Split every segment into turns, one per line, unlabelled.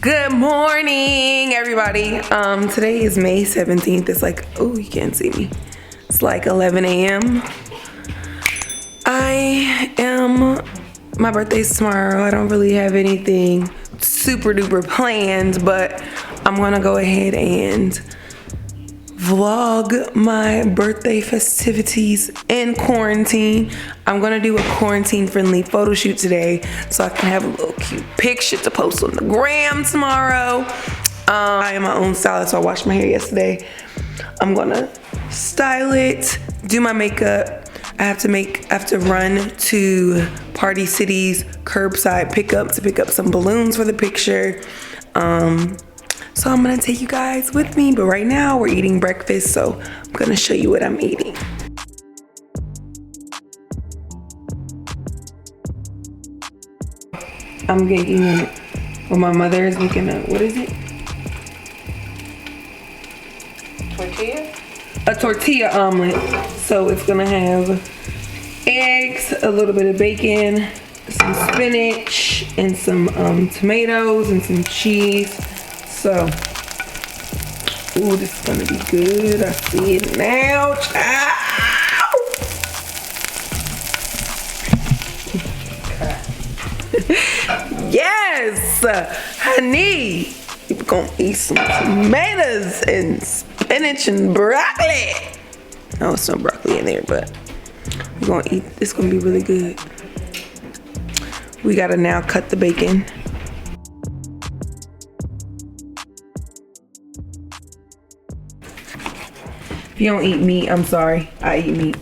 Good morning, everybody. Today is May 17th. It's like, oh, you can't see me. It's like 11 a.m. My birthday's tomorrow. I don't really have anything super duper planned, but I'm gonna go ahead and vlog my birthday festivities in quarantine. I'm gonna do a quarantine friendly photo shoot today so I can have a little cute picture to post on the gram tomorrow. I am my own stylist, so I washed my hair yesterday. I'm gonna style it, do my makeup. I have to run to Party City's curbside pickup to pick up some balloons for the picture. So I'm gonna take you guys with me, but right now we're eating breakfast, so I'm gonna show you what I'm eating. I'm making well, my mother is making what is it?
Tortilla?
A tortilla omelet. So it's gonna have eggs, a little bit of bacon, some spinach, and some tomatoes and some cheese. So, ooh, this is gonna be good. I see it now. Ow! Yes, honey. We're gonna eat some tomatoes and spinach and broccoli. Oh, it's no broccoli in there, but we're gonna eat. It's gonna be really good. We gotta now cut the bacon. If you don't eat meat, I'm sorry. I eat meat.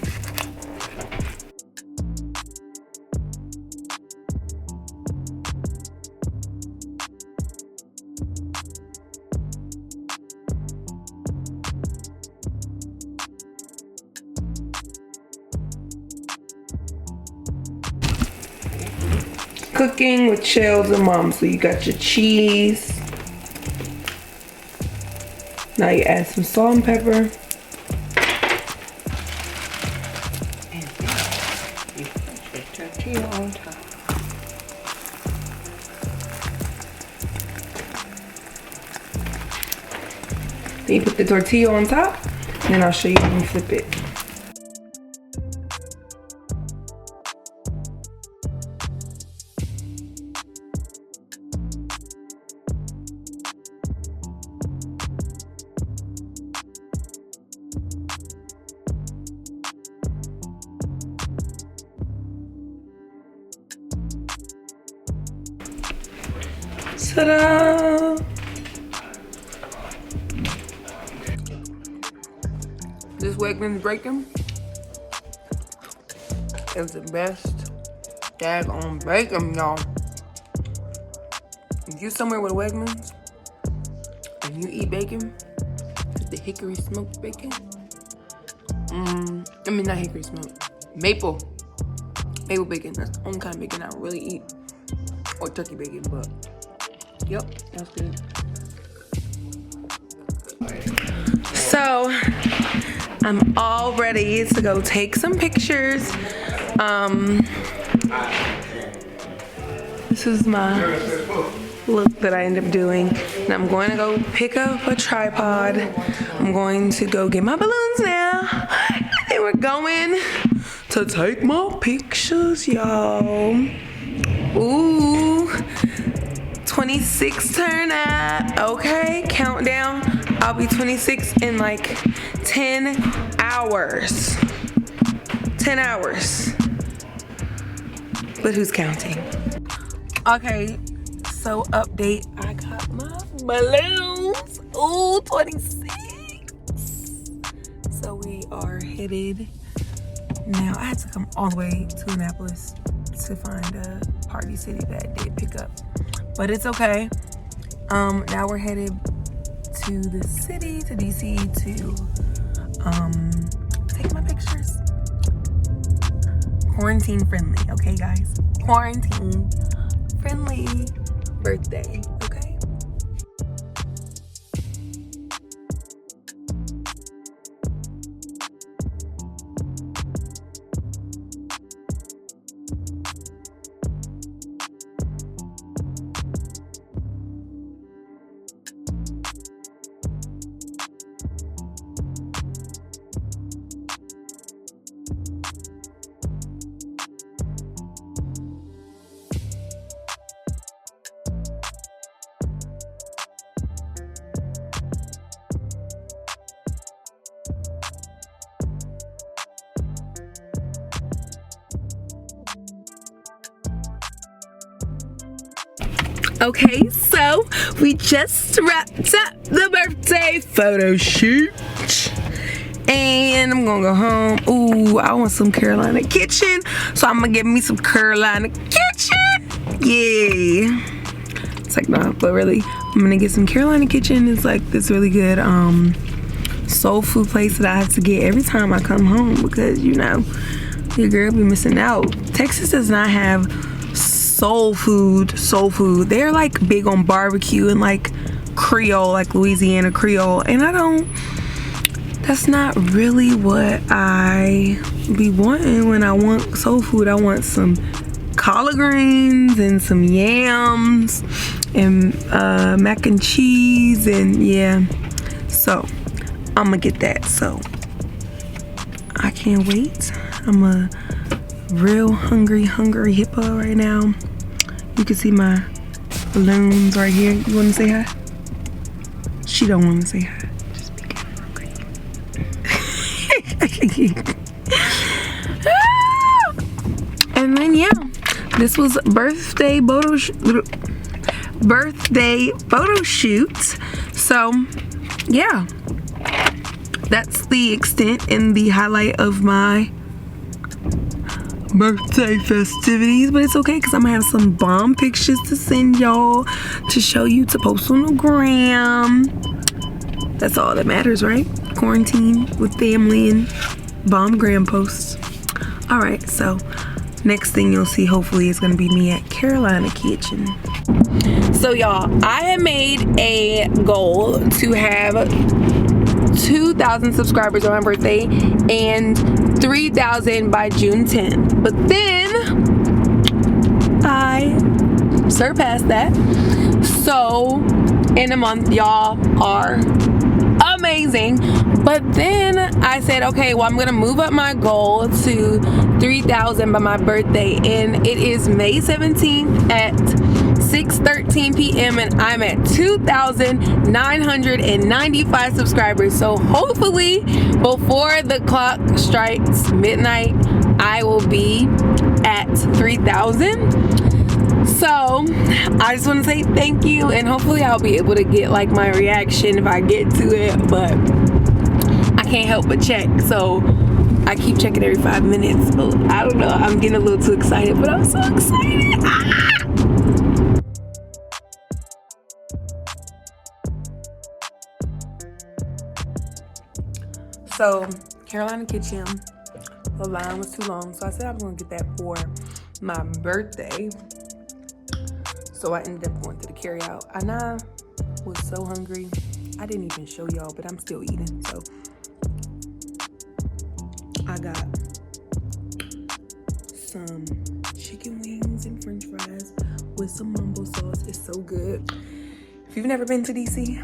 Cooking with Chels and Mom. So you got your cheese. Now you add some salt and pepper.
Tortilla on top.
Then you put the tortilla on top, and then I'll show you how you flip it. Ta-da! This Wegmans bacon is the best daggone bacon, y'all. If you somewhere with a Wegmans and you eat bacon, the hickory smoked bacon. I mean, not hickory smoked, maple bacon. That's the only kind of bacon I really eat, or turkey bacon, but. Yep, that's good. So, I'm all ready to go take some pictures. This is my look that I end up doing. And I'm going to go pick up a tripod. I'm going to go get my balloons now. And we're going to take my pictures, y'all. Ooh. 26 turn up, okay? Countdown. I'll be 26 in like 10 hours. 10 hours. But who's counting? Okay, so update. I got my balloons. Ooh, 26. So we are headed now. I had to come all the way to Annapolis to find a Party City that did pick up. But it's okay. Now we're headed to the city, to DC, to take my pictures. Quarantine friendly, okay guys? Quarantine friendly birthday, okay? Okay, so we just wrapped up the birthday photo shoot. And I'm gonna go home. Ooh, I want some Carolina Kitchen. So I'm gonna get me some Carolina Kitchen. Yay. It's like, no, but really, I'm gonna get some Carolina Kitchen. It's like this really good soul food place that I have to get every time I come home because, you know, your girl be missing out. Texas does not have soul food. They're like big on barbecue and like Creole, like Louisiana Creole, and that's not really what I be wanting when I want soul food. I want some collard greens and some yams and mac and cheese, and yeah, so I'm gonna get that. So I can't wait. I'm a real hungry hippo right now. You can see my balloons right here. You want to say hi? She don't want to say hi. Just be careful real quick. And then yeah, this was birthday photo shoot. So yeah, that's the extent and the highlight of my birthday festivities, but it's okay because I'm gonna have some bomb pictures to send y'all to show you, to post on the gram. That's all that matters, right? Quarantine with family and bomb gram posts. All right, so next thing you'll see hopefully is gonna be me at Carolina Kitchen. So y'all, I have made a goal to have 2,000 subscribers on my birthday and 3,000 by June 10th. But then I surpassed that. So in a month, y'all are amazing. But then I said, okay, well, I'm gonna move up my goal to 3,000 by my birthday, and it is May 17th at 6:13 p.m. and I'm at 2,995 subscribers. So hopefully before the clock strikes midnight, I will be at 3,000. So I just want to say thank you, and hopefully I'll be able to get like my reaction if I get to it, but I can't help but check. So I keep checking every 5 minutes. So I don't know, I'm getting a little too excited, but I'm so excited. So Carolina Kitchen, the line was too long, so I said I was gonna get that for my birthday. So I ended up going to the carryout, and I was so hungry. I didn't even show y'all, but I'm still eating. So I got some chicken wings and french fries with some mumbo sauce. It's so good. If you've never been to DC,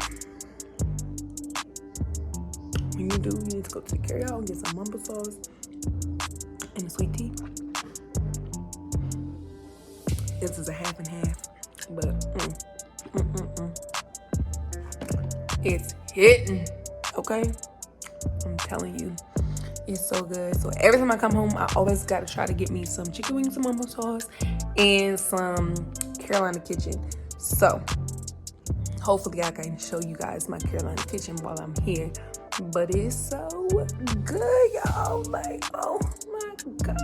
when you do, you need to go to the carryout and get some mumbo sauce and a sweet tea. This is a half and half, but it's hitting, okay? I'm telling you, it's so good. So every time I come home, I always gotta try to get me some chicken wings, some mumbo sauce, and some Carolina Kitchen. So hopefully I can show you guys my Carolina Kitchen while I'm here. But it's so good, y'all. Like, oh my God.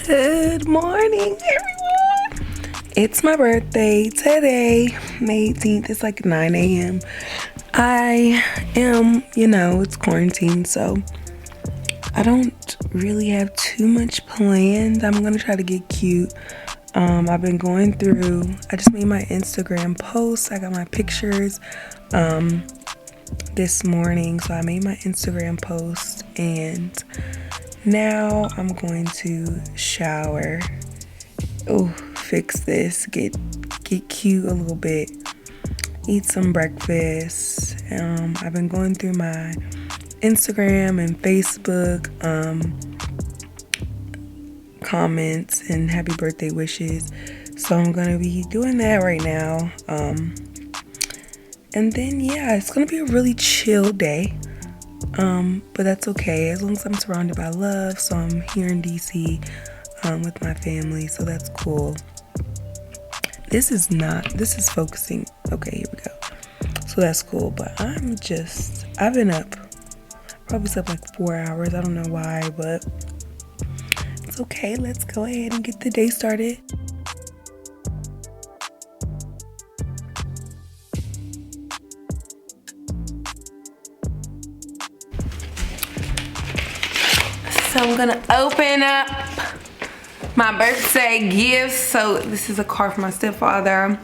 Good morning, everyone. It's my birthday today, May 18th. It's like 9 a.m. I am, it's quarantine, so I don't really have too much planned. I'm gonna try to get cute. I've been going through, I just made my Instagram post. I got my pictures this morning, so I made my Instagram post, and now I'm going to shower. Oh, fix this, get cute a little bit, eat some breakfast. I've been going through my Instagram and Facebook, comments and happy birthday wishes. So I'm gonna be doing that right now. And then yeah, it's gonna be a really chill day. But that's okay as long as I'm surrounded by love. So I'm here in DC with my family, so that's cool. This is focusing. Okay, here we go. So that's cool, but I've been up. Probably slept like 4 hours. I don't know why, but it's okay. Let's go ahead and get the day started. So I'm gonna open up my birthday gifts. So this is a card from my stepfather.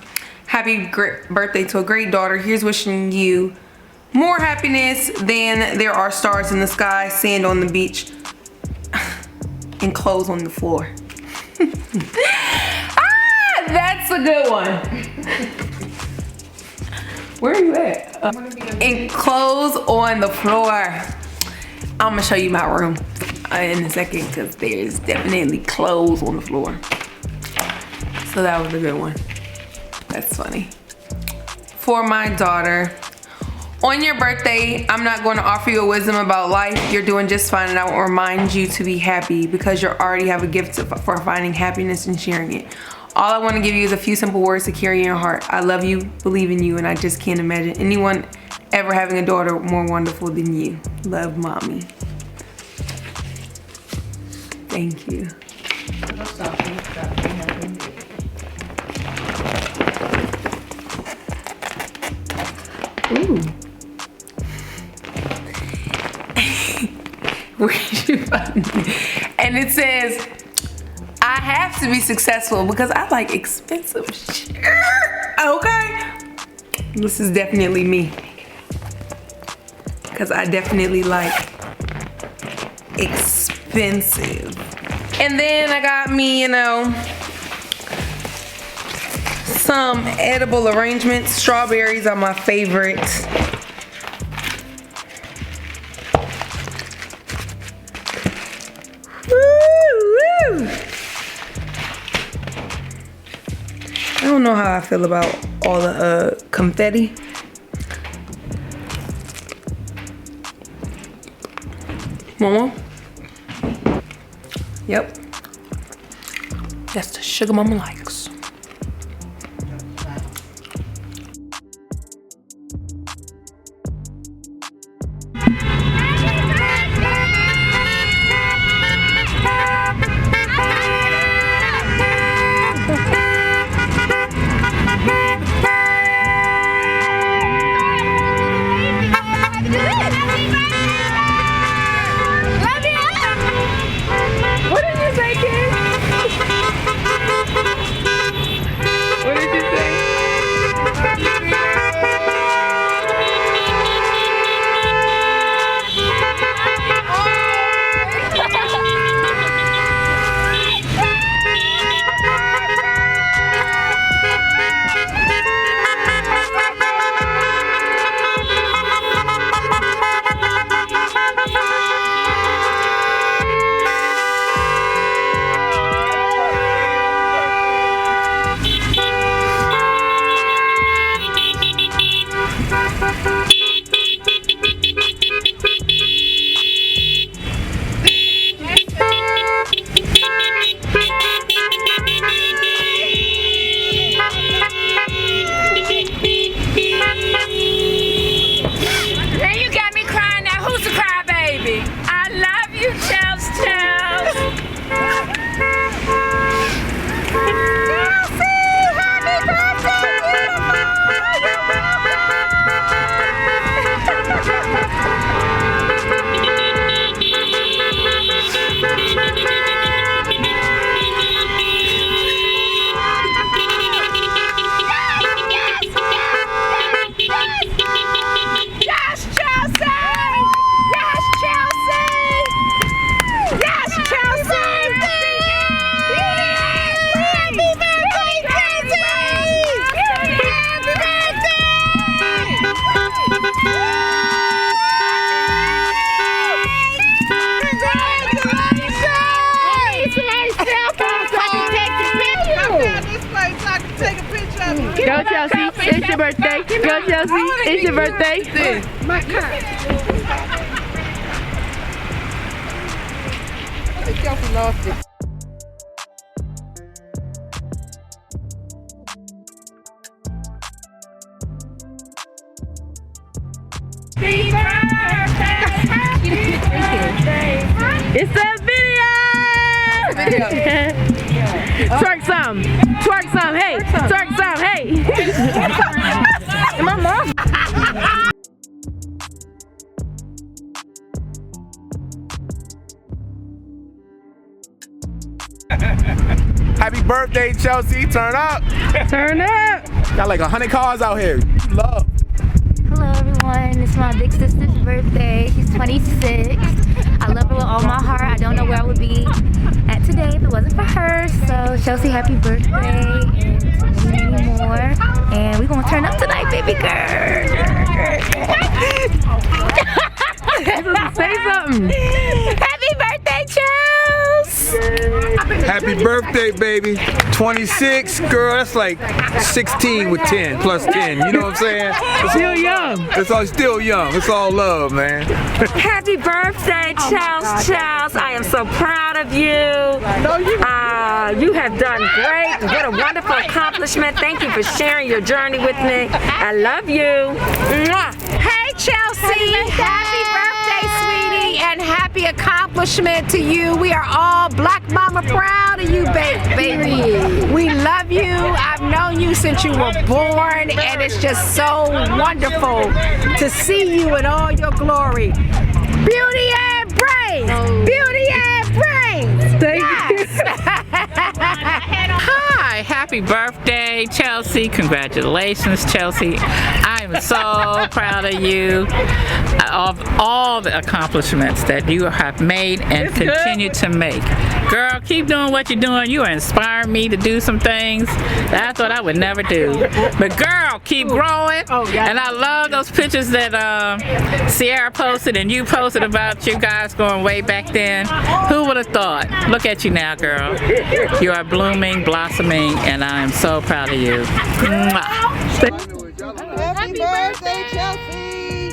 Happy birthday to a great daughter. Here's wishing you more happiness than there are stars in the sky, sand on the beach, and clothes on the floor. Ah, that's a good one. Where are you at? And clothes on the floor. I'm gonna show you my room in a second because there's definitely clothes on the floor. So that was a good one. That's funny. For my daughter, on your birthday, I'm not going to offer you a wisdom about life. You're doing just fine, and I will remind you to be happy because you already have a gift for finding happiness and sharing it. All I want to give you is a few simple words to carry in your heart. I love you, believe in you, and I just can't imagine anyone ever having a daughter more wonderful than you. Love, Mommy. Thank you. Ooh. Where did you find it? And it says, I have to be successful because I like expensive shit. Okay. This is definitely me. Because I definitely like expensive. And then I got me, you know, some edible arrangements. Strawberries are my favorite. Woo, woo. I don't know how I feel about all the confetti. Mama? Yep. That's the sugar Mama likes. What did you say, kid?
take a picture of me.
Go Chelsea, it's your birthday. Go Chelsea, it's your birthday.
My car. I think Chelsea lost it.
It's a video! Twerk some, hey, twerk some, hey. My mom.
Happy birthday, Chelsea. Turn up.
Turn up.
Got like 100 cars out here. Love.
Hello everyone, it's my big sister's birthday. She's 26. I love her with all my heart. I don't know where I would be at today if it wasn't for her. So Chelsea, happy birthday and many more. And we're gonna turn up tonight, baby girl.
Say something.
Happy birthday, Chels!
Happy birthday, baby. 26, girl, that's like 16 with 10 plus 10. You know what I'm saying?
Still young.
It's all still young. It's all love, man.
Happy birthday, Chels. I am so proud of you. You have done great. What a wonderful accomplishment. Thank you for sharing your journey with me. I love you. Mwah.
Hey Chelsea, happy birthday, sweetie, and happy accomplishment to you. We are all Black Mama proud of you, baby. We love you. I've known you since you were born, and it's just so wonderful to see you in all your glory. Beauty and brains. Beauty and brains.
Thank you.
Hi, happy birthday, Chelsea. Congratulations, Chelsea. I am so proud of you, of all the accomplishments that you have made and continue to make. Girl, keep doing what you're doing. You are inspiring me to do some things that I thought I would never do. But girl, keep growing. And I love those pictures that Sierra posted and you posted about you guys going way back then. Who would have thought? Look at you now, girl. You are blooming, blossoming, and I am so proud of you. Mwah.
Happy birthday, Chelsea.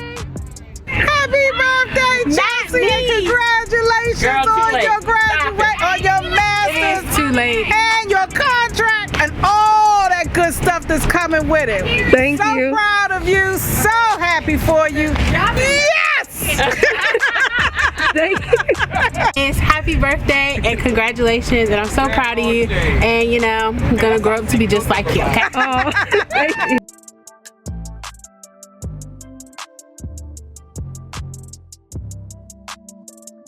Happy birthday, Chelsea, and congratulations
Girl, too
on
late.
your graduate, on your master's,
It's too late.
and your contract, and all that good stuff that's coming with it.
Thank
so
you.
proud of you, so happy for you. Yes!
Thank you.
It's happy birthday and congratulations, and I'm so proud of you, and you know, I'm gonna grow up to be just like you, okay?
Oh, thank you.